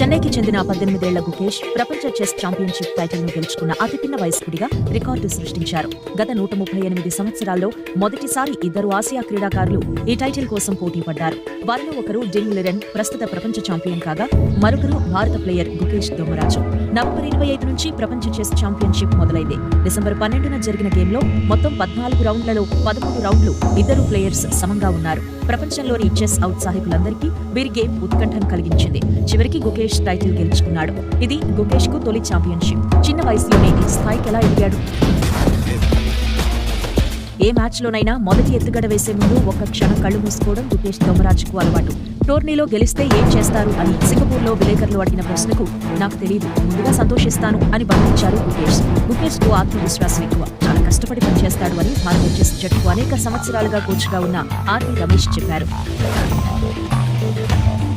చెన్నైకి చెందిన 18 ఏళ్ల గుకేష్ ప్రపంచ చెస్ ఛాంపియన్షిప్ టైటిల్ ను గెలుచుకున్న అతి పిన్న వయస్కుడిగా రికార్డు సృష్టించారు. గత 138 సంవత్సరాల్లో మొదటిసారి ఇద్దరు ఆసియా క్రీడాకారులు ఈ టైటిల్ కోసం పోటీ పడ్డారు. వారిలో ఒకరు డిన్ లిరెన్, ప్రస్తుత ప్రపంచ ఛాంపియన్ కాగా మరొకరు భారత ప్లేయర్ గుకేష్ దొమ్మరాజు. నవంబర్ 25 నుంచి ప్రపంచ చెస్ ఛాంపియన్షిప్ మొదలైంది. డిసెంబర్ 12న జరిగిన గేమ్లో మొత్తం 14 రౌండ్లలో 13 రౌండ్లు ఇద్దరు ప్లేయర్స్ సమంగా ఉన్నారు. ప్రపంచంలోని చెస్ ఔత్సాహికులందరికీ వీరి గేమ్ ఉత్కంఠను కలిగించింది. చివరికి గుకేష్ టైటిల్ గెలుచుకున్నాడు. ఇది గుకేష్ కు తొలి ఛాంపియన్షిప్. చిన్న వయసులోనే ఈ స్థాయికి ఎలా ఎదిగాడు? ఏ మ్యాచ్ లోనైనా మొదటి ఎత్తుగడ వేసే ముందు ఒక్క క్షణం కళ్లు మూసుకోవడం గుకేష్ దొమ్మరాజుకు అలవాటు. టోర్నీలో గెలిస్తే ఏం చేస్తారు అని సింగపూర్లో విలేకరులు అడిగిన ప్రశ్నకు నాకు తెలియదు, ముందుగా సంతోషిస్తాను అని బదిలించారు గుకేష్. గుకేష్ కు ఆత్మవిశ్వాసం ఎక్కువ, చాలా కష్టపడి పనిచేస్తాడు అని భారత చెస్ జట్టుకు అనేక సంవత్సరాలుగా కోచ్గా ఉన్న ఆర్వి రమేష్ చెప్పారు.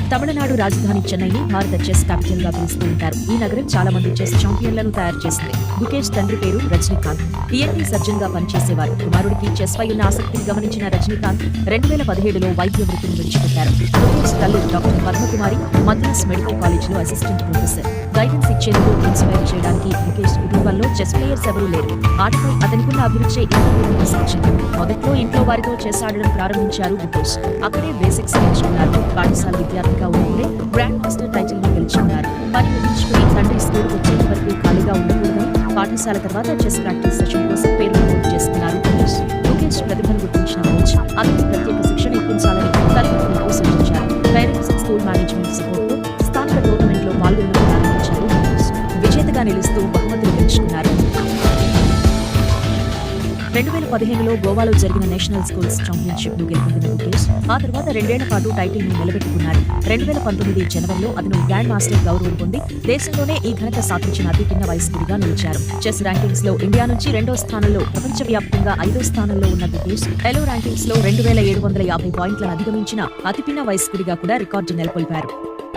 తమిళనాడు రాజధాని చెన్నైని భారత చెస్ క్యాపిటల్ గా పిలుస్తూ ఉంటారు. ఈ నగరం చాలా మంది చెస్ ఛాంపియన్లను తయారు చేసింది. గుకేష్ తండ్రి పేరు రజనీకాంత్, ఈఎన్టీ సర్జన్ గా పనిచేసేవారు. కుమారుడికి చెస్ పై ఉన్న ఆసక్తిని గమనించిన రజనీకాంత్ 2017లో వైద్య వృత్తిని విడిచిపెట్టారు. గుకేష్ తల్లి doctor Padmakumari Madras medical college లో అసిస్టెంట్ ప్రొఫెసర్. గైడెన్స్ ఇచ్చేందుకు, ఇన్స్పైర్ చేయడానికి గుకేష్ కుటుంబంలో చెస్ ప్లేయర్స్ ఎవరూ లేరు. ఆటపై అతనికున్న అభిరుచే ఇంటర్వ్యూని తీసుకొచ్చింది. మొదట్లో ఇంట్లో వారితో చెస్ ఆడడం ప్రారంభించారు గుకేష్. అక్కడే బేసిక్స్ నేర్చుకున్నారు. పాఠశాల విద్యార్థిగా ఉన్నప్పుడే గ్రాండ్ మాస్టర్ టైటిల్ ని గెలుచుకున్నారు. పని ముగించుకుని తండ్రి స్కూల్ వచ్చేంత వరకు ఖాళీగా ఉండకూడదని పాఠశాల తర్వాత చెస్ ప్రాక్టీస్ సెషన్ కోసం పేరు నమోదు చేసుకున్నారు గుకేష్. గుకేష్ ప్రతిభను గుర్తించిన కోచ్ అతనికి ప్రత్యేక శిక్షణ ఇప్పించాలని తల్లిదండ్రులకు సూచించారు. పేరెంట్స్, స్కూల్ మేనేజ్మెంట్ సపోర్ట్ తో స్థానిక టోర్నమెంట్ లో పాల్గొనడం ప్రారంభించారు గుకేష్. విజేతగా నిలుస్తూ బహుమతులు గెలుచుకున్నారు. 2015లో గోవాలో జరిగిన నేషనల్ స్కూల్స్ ఛాంపియన్షిప్ ను గెలుపొందిన గుకేష్ ఆ తర్వాత 2 ఏళ్ల పాటు టైటిల్ ను నిలబెట్టుకున్నారు. 2019 జనవరిలో అతను గ్రాండ్ మాస్టర్ గౌరవం పొంది దేశంలోనే ఈ ఘనత సాధించిన అతి పిన్న వయస్కుడిగా నిలిచారు. చెస్ ర్యాంకింగ్స్ లో ఇండియా నుంచి 2వ స్థానంలో, ప్రపంచవ్యాప్తంగా 5వ స్థానంలో ఉన్న గుకేష్ ఎలో ర్యాంకింగ్స్ లో 2750 పాయింట్లను అధిగమించిన అతి పిన్న వయస్కుడిగా కూడా రికార్డు నెలకొల్పారు.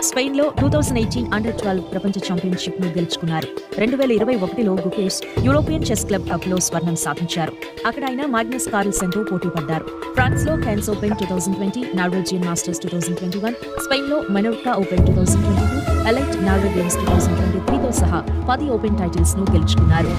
స్పెయిన్ లో 2018 అండర్-12 ప్రపంచ ఛాంపియన్షిప్ ను గెలుచుకున్నారు. 2021లో Gukesh European chess club cup లో స్వర్ణం సాధించారు. అక్కడ ఆయన మాగ్నస్ కార్ల్సన్ తో పోటీ పడ్డారు. ఫ్రాన్స్ లో cans open 2020, Norwegian masters 2021, Spain లో Menorca open 2022, elite Norway games 2023తో సహా 10 ఓపెన్ టైటిల్స్ ను గెలుచుకున్నారు.